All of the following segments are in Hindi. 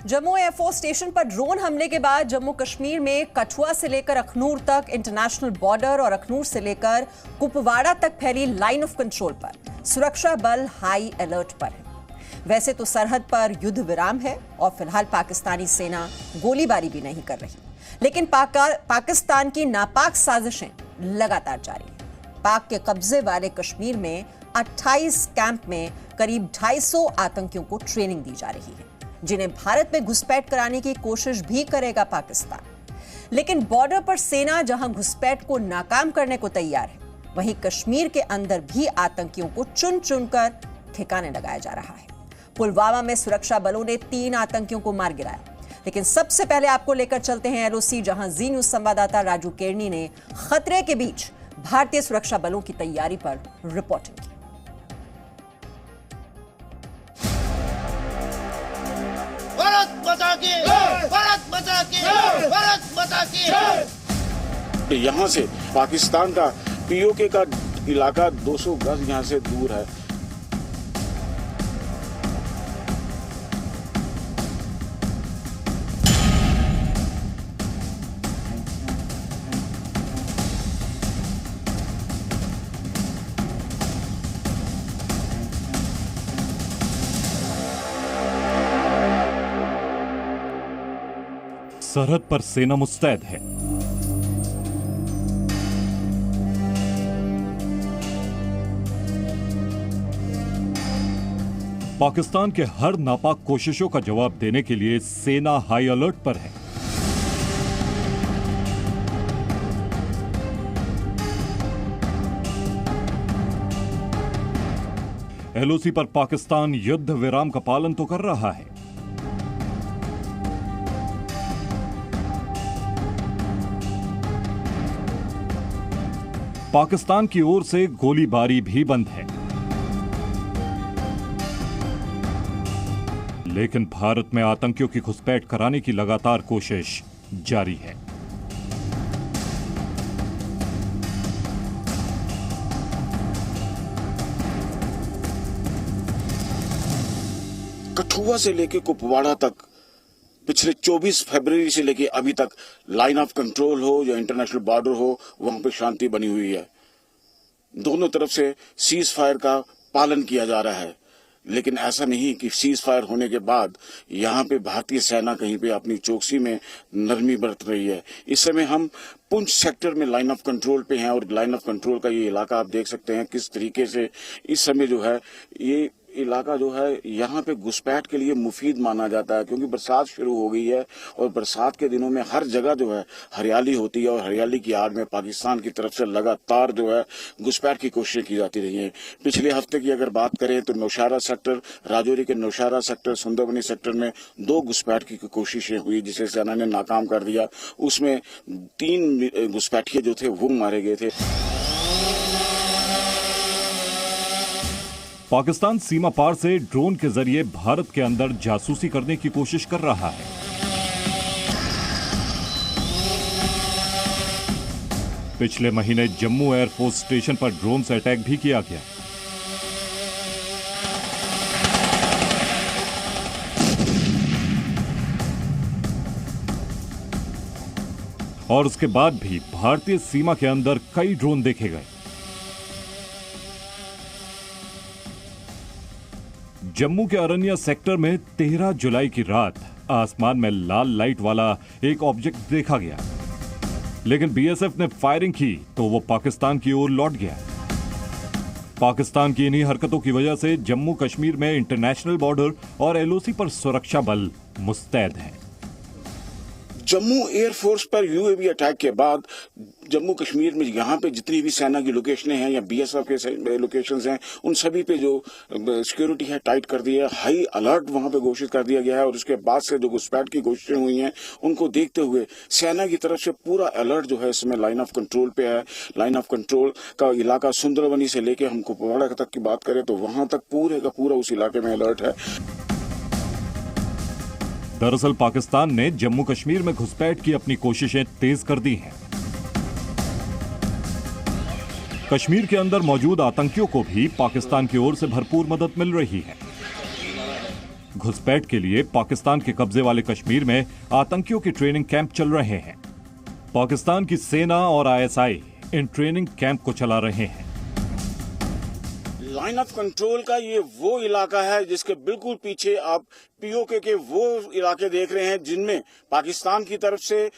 जम्मू एयरफोर्स स्टेशन पर ड्रोन हमले के बाद जम्मू कश्मीर में कठुआ से लेकर अखनूर तक इंटरनेशनल बॉर्डर और अखनूर से लेकर कुपवाड़ा तक फैली लाइन ऑफ कंट्रोल पर सुरक्षा बल हाई अलर्ट पर है। वैसे तो सरहद पर युद्ध विराम है और फिलहाल पाकिस्तानी सेना गोलीबारी भी नहीं कर रही, लेकिन पाकिस्तान की नापाक साजिशें लगातार जारी हैं। पाक के कब्जे वाले कश्मीर में 28 कैंप में करीब 250 आतंकियों को ट्रेनिंग दी जा रही है, जिन्हें भारत में घुसपैठ कराने की कोशिश भी करेगा पाकिस्तान। लेकिन बॉर्डर पर सेना जहां घुसपैठ को नाकाम करने को तैयार है, वहीं कश्मीर के अंदर भी आतंकियों को चुन चुनकर ठिकाने लगाया जा रहा है। पुलवामा में सुरक्षा बलों ने 3 आतंकियों को मार गिराया। लेकिन सबसे पहले आपको लेकर चलते हैं एलओसी, जहां जी न्यूज संवाददाता राजू केरनी ने खतरे के बीच भारतीय सुरक्षा बलों की तैयारी पर रिपोर्टिंग की। यहाँ से पाकिस्तान का पीओके का इलाका 200 गज यहाँ से दूर है। सरहद पर सेना मुस्तैद है। पाकिस्तान के हर नापाक कोशिशों का जवाब देने के लिए सेना हाई अलर्ट पर है। एलओसी पर पाकिस्तान युद्ध विराम का पालन तो कर रहा है, पाकिस्तान की ओर से गोलीबारी भी बंद है, लेकिन भारत में आतंकियों की घुसपैठ कराने की लगातार कोशिश जारी है। कठुआ से लेकर कुपवाड़ा तक पिछले 24 फरवरी से लेके अभी तक लाइन ऑफ कंट्रोल हो या इंटरनेशनल बॉर्डर हो, वहां पे शांति बनी हुई है। दोनों तरफ से सीज फायर का पालन किया जा रहा है, लेकिन ऐसा नहीं कि सीज फायर होने के बाद यहाँ पे भारतीय सेना कहीं पे अपनी चौकसी में नरमी बरत रही है। इस समय हम पुंछ सेक्टर में लाइन ऑफ कंट्रोल पे हैं और लाइन ऑफ कंट्रोल का ये इलाका आप देख सकते हैं किस तरीके से इस समय जो है ये इलाका जो है यहाँ पे घुसपैठ के लिए मुफीद माना जाता है, क्योंकि बरसात शुरू हो गई है और बरसात के दिनों में हर जगह जो है हरियाली होती है और हरियाली की आड़ में पाकिस्तान की तरफ से लगातार जो है घुसपैठ की कोशिशें की जाती रही हैं। पिछले हफ्ते की अगर बात करें तो नौशहरा सेक्टर, राजौरी के नौशहरा सेक्टर, सुंदरबनी सेक्टर में 2 घुसपैठ की कोशिशें हुई जिसे सेना ने नाकाम कर दिया। उसमें 3 घुसपैठिए जो थे वो मारे गए थे। पाकिस्तान सीमा पार से ड्रोन के जरिए भारत के अंदर जासूसी करने की कोशिश कर रहा है। पिछले महीने जम्मू एयरफोर्स स्टेशन पर ड्रोन से अटैक भी किया गया। और उसके बाद भी भारतीय सीमा के अंदर कई ड्रोन देखे गए। जम्मू के अरनिया सेक्टर में 13 जुलाई की रात आसमान में लाल लाइट वाला एक ऑब्जेक्ट देखा गया, लेकिन बीएसएफ ने फायरिंग की तो वो पाकिस्तान की ओर लौट गया। पाकिस्तान की इन्हीं हरकतों की वजह से जम्मू कश्मीर में इंटरनेशनल बॉर्डर और एलओसी पर सुरक्षा बल मुस्तैद हैं। जम्मू एयरफोर्स पर यूएवी अटैक के बाद जम्मू कश्मीर में यहाँ पे जितनी भी सेना की लोकेशनें हैं या बीएसएफ के लोकेशंस हैं, उन सभी पे जो सिक्योरिटी है टाइट कर दी है। हाई अलर्ट वहां पे घोषित कर दिया गया है और उसके बाद से जो घुसपैठ की कोशिशें हुई हैं उनको देखते हुए सेना की तरफ से पूरा अलर्ट जो है इसमें लाइन ऑफ कंट्रोल पे है। लाइन ऑफ कंट्रोल का इलाका सुंदरबनी से लेके हम कुपवाड़ा तक की बात करें तो वहां तक पूरे का पूरा उस इलाके में अलर्ट है। दरअसल पाकिस्तान ने जम्मू कश्मीर में घुसपैठ की अपनी कोशिशें तेज कर दी हैं। कश्मीर के अंदर मौजूद आतंकियों को भी पाकिस्तान की ओर से भरपूर मदद मिल रही है। घुसपैठ के लिए पाकिस्तान के कब्जे वाले कश्मीर में आतंकियों के ट्रेनिंग कैंप चल रहे हैं। पाकिस्तान की सेना और आईएसआई इन ट्रेनिंग कैंप को चला रहे हैं। लाइन ऑफ कंट्रोल का ये वो इलाका है जिसके बिल्कुल पीछे आप पीओके के वो इलाके देख रहे हैं जिनमें पाकिस्तान की तरफ से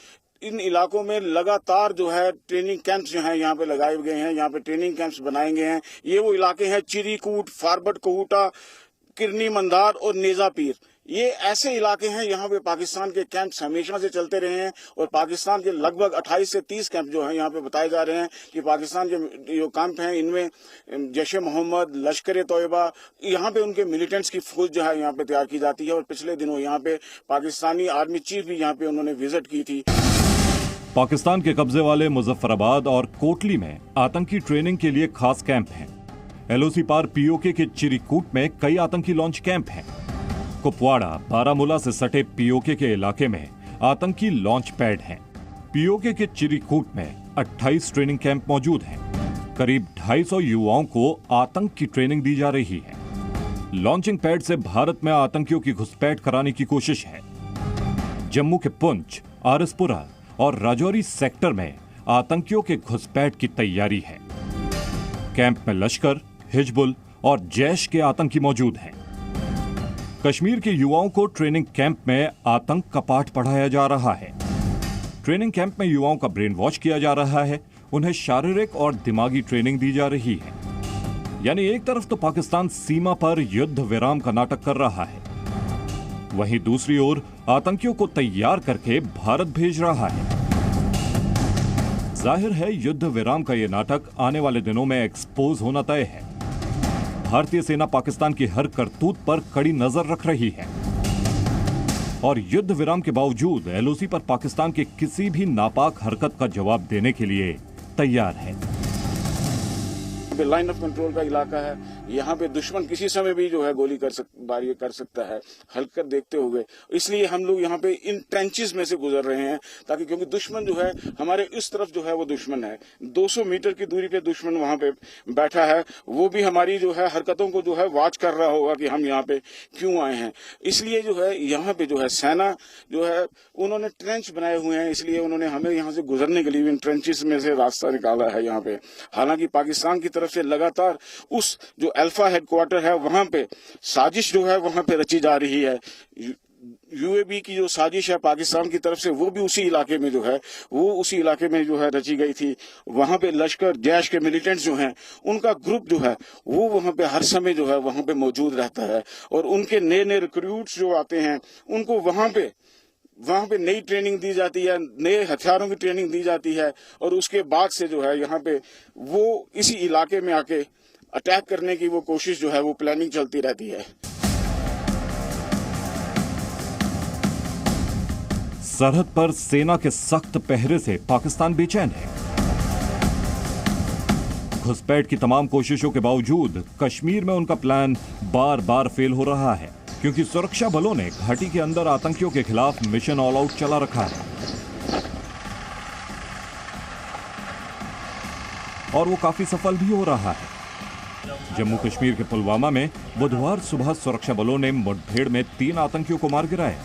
इन इलाकों में लगातार जो है ट्रेनिंग कैंप्स जो है यहाँ पे लगाए गए हैं, यहाँ पे ट्रेनिंग कैंप्स बनाए गए हैं। ये वो इलाके हैं चिरीकूट, फारबट कोहूटा, किरनी मंदार और नेजा पीर। ये ऐसे इलाके हैं यहाँ पे पाकिस्तान के कैंप्स हमेशा से चलते रहे हैं और पाकिस्तान के लगभग 28 से 30 कैंप जो हैं यहाँ पे बताए जा रहे हैं कि पाकिस्तान के जो कैंप हैं इनमें जैश मोहम्मद, लश्कर तोयबा, यहाँ पे उनके मिलिटेंट्स की फौज जो है यहाँ पे तैयार की जाती है। और पिछले दिनों यहाँ पे पाकिस्तानी आर्मी चीफ भी यहाँ पे उन्होंने विजिट की थी। पाकिस्तान के कब्जे वाले मुजफ्फराबाद और कोटली में आतंकी ट्रेनिंग के लिए खास कैंप हैं। एलओसी पार पीओके के चिरीकूट में कई आतंकी लॉन्च कैंप हैं। कुपवाड़ा, बारामूला से सटे पीओके के इलाके में आतंकी लॉन्च पैड हैं। पीओके के चिरीकूट में 28 ट्रेनिंग कैंप मौजूद हैं। करीब 250 युवाओं को आतंक की ट्रेनिंग दी जा रही है। लॉन्चिंग पैड से भारत में आतंकियों की घुसपैठ कराने की कोशिश है। जम्मू के पुंछ, आरसपुरा और राजौरी सेक्टर में आतंकियों के घुसपैठ की तैयारी है। कैंप में लश्कर, हिजबुल और जैश के आतंकी मौजूद हैं। कश्मीर के युवाओं को ट्रेनिंग कैंप में आतंक का पाठ पढ़ाया जा रहा है। ट्रेनिंग कैंप में युवाओं का ब्रेन वॉश किया जा रहा है। उन्हें शारीरिक और दिमागी ट्रेनिंग दी जा रही है। यानी एक तरफ तो पाकिस्तान सीमा पर युद्ध विराम का नाटक कर रहा है, वहीं दूसरी ओर आतंकियों को तैयार करके भारत भेज रहा है। जाहिर है युद्ध विराम का यह नाटक आने वाले दिनों में एक्सपोज होना तय है। भारतीय सेना पाकिस्तान की हर करतूत पर कड़ी नजर रख रही है और युद्ध विराम के बावजूद एलओसी पर पाकिस्तान के किसी भी नापाक हरकत का जवाब देने के लिए तैयार है। लाइन ऑफ कंट्रोल का इलाका है, यहाँ पे दुश्मन किसी समय भी जो है गोली बारी कर सकता है, हल्कर देखते हुए। इसलिए हम लोग यहाँ पे इन ट्रेंचेस में से गुजर रहे हैं ताकि, क्योंकि दुश्मन जो है हमारे इस तरफ जो है वो दुश्मन है, 200 मीटर की दूरी पे दुश्मन वहां पे बैठा है। वो भी हमारी जो है हरकतों को जो है वॉच कर रहा होगा कि हम यहाँ पे क्यों आए हैं। इसलिए जो है यहाँ पे जो है सेना जो है उन्होंने ट्रेंच बनाए हुए हैं, इसलिए उन्होंने हमें यहाँ से गुजरने के लिए इन ट्रेंचेस में से रास्ता निकाला है यहाँ पे। हालांकि पाकिस्तान की तरफ से लगातार उस जो अल्फा हेडक्वार्टर है वहां पे साजिश जो है वहां पे रची जा रही है। यूएबी की जो साजिश है पाकिस्तान की तरफ से वो भी उसी इलाके में जो है वो उसी इलाके में जो है रची गई थी। वहां पे लश्कर, जैश के मिलिटेंट्स जो हैं उनका ग्रुप जो है वो वहां पे हर समय जो है वहां पे मौजूद रहता है और उनके नए नए रिक्रूट्स जो आते हैं उनको वहां पे नई ट्रेनिंग दी जाती है, नए हथियारों की ट्रेनिंग दी जाती है और उसके बाद से जो है यहाँ पे वो इसी इलाके में आके अटैक करने की वो कोशिश जो है वो प्लानिंग चलती रहती है। सरहद पर सेना के सख्त पहरे से पाकिस्तान बेचैन है। घुसपैठ की तमाम कोशिशों के बावजूद कश्मीर में उनका प्लान बार बार फेल हो रहा है, क्योंकि सुरक्षा बलों ने घाटी के अंदर आतंकियों के खिलाफ मिशन ऑल आउट चला रखा है और वो काफी सफल भी हो रहा है। जम्मू कश्मीर के पुलवामा में बुधवार सुबह सुरक्षा बलों ने मुठभेड़ में 3 आतंकियों को मार गिराया।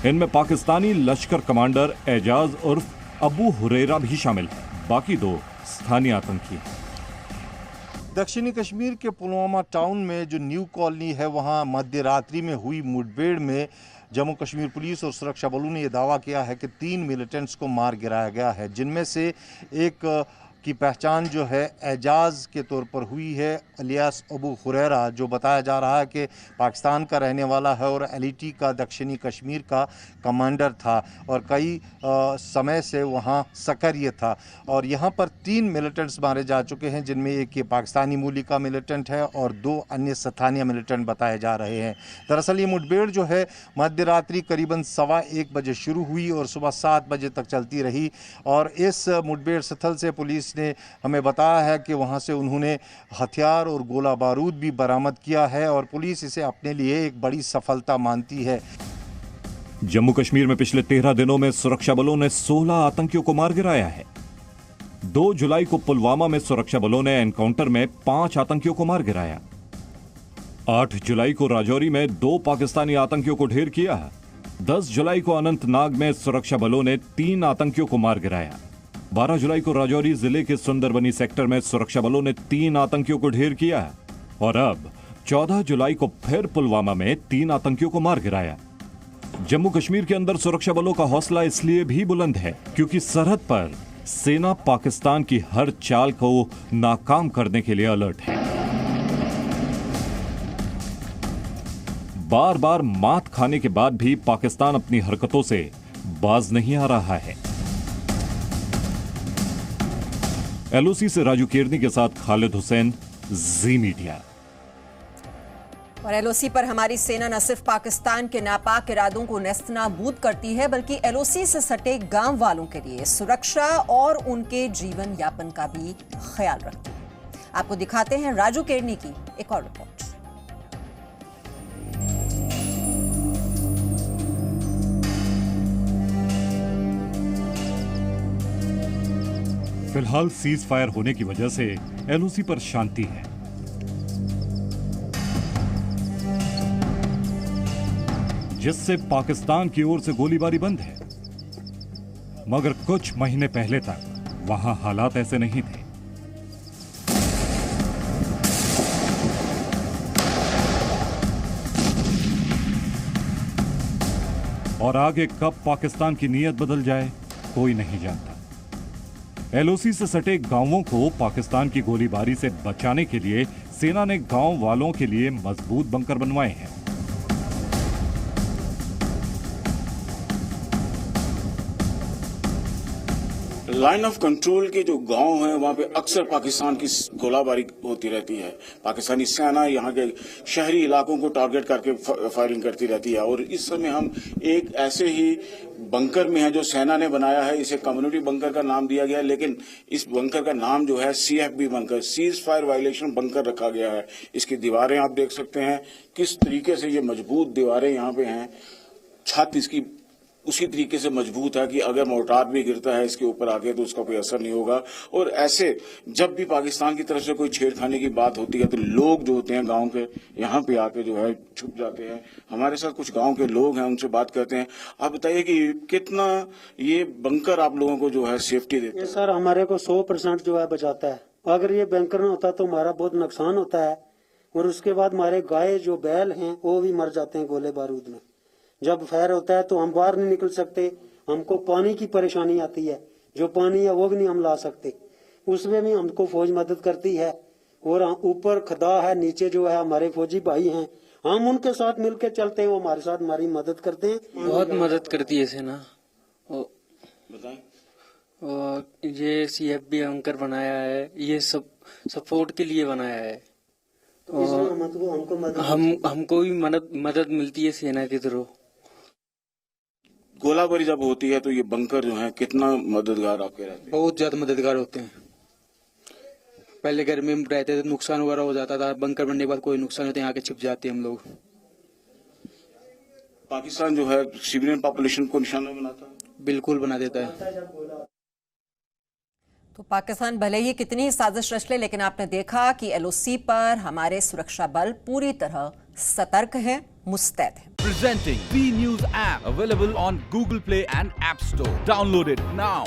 इनमें पाकिस्तानी लश्कर कमांडर एजाज उर्फ अबू हुरैरा भी शामिल है। बाकी 2 स्थानीय आतंकी हैं। दक्षिणी कश्मीर के पुलवामा टाउन में जो न्यू कॉलोनी है वहां मध्य रात्रि में हुई मुठभेड़ में जम्मू कश्मीर पुलिस और सुरक्षा बलों ने यह दावा किया है कि 3 मिलिटेंट्स को मार गिराया गया है, जिनमें से एक की पहचान जो है एजाज के तौर पर हुई है, अलियास अबू हुरैरा, जो बताया जा रहा है कि पाकिस्तान का रहने वाला है और एलईटी का दक्षिणी कश्मीर का कमांडर था और कई समय से वहां सक्रिय था। और यहां पर 3 मिलिटेंट्स मारे जा चुके हैं, जिनमें एक ये पाकिस्तानी मूली का मिलिटेंट है और 2 अन्य स्थानीय मिलिटेंट बताए जा रहे हैं। दरअसल ये मुठभेड़ जो है मध्य रात्रि करीबन 1:15 बजे शुरू हुई और सुबह 7 बजे तक चलती रही और इस मुठभेड़ स्थल से पुलिस ने हमें बताया है कि वहां से उन्होंने हथियार और गोला बारूद भी बरामद किया है और पुलिस इसे अपने लिए एक बड़ी सफलता मानती है। जम्मू कश्मीर में पिछले 13 दिनों में सुरक्षा बलों ने 16 आतंकियों को मार गिराया है। 2 जुलाई को पुलवामा में सुरक्षा बलों ने एनकाउंटर में 5 आतंकियों को मार गिराया। 8 जुलाई को राजौरी में 2 पाकिस्तानी आतंकियों को ढेर किया। 10 जुलाई को अनंतनाग में सुरक्षा बलों ने 3 आतंकियों को मार गिराया। 12 जुलाई को राजौरी जिले के सुंदरबनी सेक्टर में सुरक्षा बलों ने 3 आतंकियों को ढेर किया और अब 14 जुलाई को फिर पुलवामा में 3 आतंकियों को मार गिराया। जम्मू कश्मीर के अंदर सुरक्षा बलों का हौसला इसलिए भी बुलंद है क्योंकि सरहद पर सेना पाकिस्तान की हर चाल को नाकाम करने के लिए अलर्ट है। बार बार मात खाने के बाद भी पाकिस्तान अपनी हरकतों से बाज नहीं आ रहा है। एलओसी से राजू केरनी के साथ खालिद हुसैन, जी मीडिया। और एलओसी पर हमारी सेना न सिर्फ पाकिस्तान के नापाक इरादों को नेस्तनाबूद करती है बल्कि एलओसी से सटे गांव वालों के लिए सुरक्षा और उनके जीवन यापन का भी ख्याल रखती है। आपको दिखाते हैं राजू केरनी की एक और रिपोर्ट। फिलहाल सीज फायर होने की वजह से एलओसी पर शांति है, जिससे पाकिस्तान की ओर से गोलीबारी बंद है। मगर कुछ महीने पहले तक वहां हालात ऐसे नहीं थे। और आगे कब पाकिस्तान की नीयत बदल जाए कोई नहीं जानता। एलओसी से सटे गांवों को पाकिस्तान की गोलीबारी से बचाने के लिए सेना ने गांव वालों के लिए मजबूत बंकर बनवाए हैं। लाइन ऑफ कंट्रोल के जो गांव हैं वहां पे अक्सर पाकिस्तान की गोलाबारी होती रहती है। पाकिस्तानी सेना यहां के शहरी इलाकों को टारगेट करके फायरिंग करती रहती है। और इस समय हम एक ऐसे ही बंकर में है जो सेना ने बनाया है। इसे कम्युनिटी बंकर का नाम दिया गया है, लेकिन इस बंकर का नाम जो है CFB bunker, cease fire violation bunker रखा गया है। इसकी दीवारें आप देख सकते हैं किस तरीके से ये मजबूत दीवारें यहाँ पे हैं। छत इसकी उसी तरीके से मजबूत है कि अगर मोर्टार भी गिरता है इसके ऊपर आके तो उसका कोई असर नहीं होगा। और ऐसे जब भी पाकिस्तान की तरफ से कोई छेड़खानी की बात होती है तो लोग जो होते हैं गांव के यहाँ पे आके जो है छुप जाते हैं। हमारे साथ कुछ गांव के लोग हैं, उनसे बात करते हैं। आप बताइए कि कितना ये बंकर आप लोगों को जो है सेफ्टी देता है? सर हमारे को 100% जो है बचाता है। अगर ये बंकर न होता तो हमारा बहुत नुकसान होता है। और उसके बाद हमारे गाय जो बैल हैं वो भी मर जाते हैं गोले बारूद में। जब फायर होता है तो हम बाहर नहीं निकल सकते, हमको पानी की परेशानी आती है। जो पानी है वो भी नहीं हम ला सकते, उसमें भी हमको फौज मदद करती है। और ऊपर खदा है, नीचे जो है हमारे फौजी भाई हैं, हम उनके साथ मिलकर चलते हैं, वो हमारे साथ हमारी मदद करते हैं। बहुत मदद करती है सेना। बताएं। ये CFB बंकर बनाया है, ये सब सपोर्ट के लिए बनाया है। हमको भी मदद मिलती है सेना के थ्रू। गोलाबारी जब होती है तो ये बंकर जो है कितना मददगार आपके रहते हैं? बहुत ज्यादा मददगार होते हैं। पहले घर में रहते थे, नुकसान वगैरह हो जाता था, बंकर बनने के बाद कोई नुकसान होते हैं, आके छिप जाते हैं हम लोग। पाकिस्तान जो है सिविलियन पॉपुलेशन को निशाना बनाता है? बिल्कुल बना देता है। तो पाकिस्तान भले ही कितनी साजिश रच ले, लेकिन आपने देखा कि एलओसी पर हमारे सुरक्षा बल पूरी तरह सतर्क है, मुस्तैद है। Presenting B News app available on Google Play and App Store. Download it now.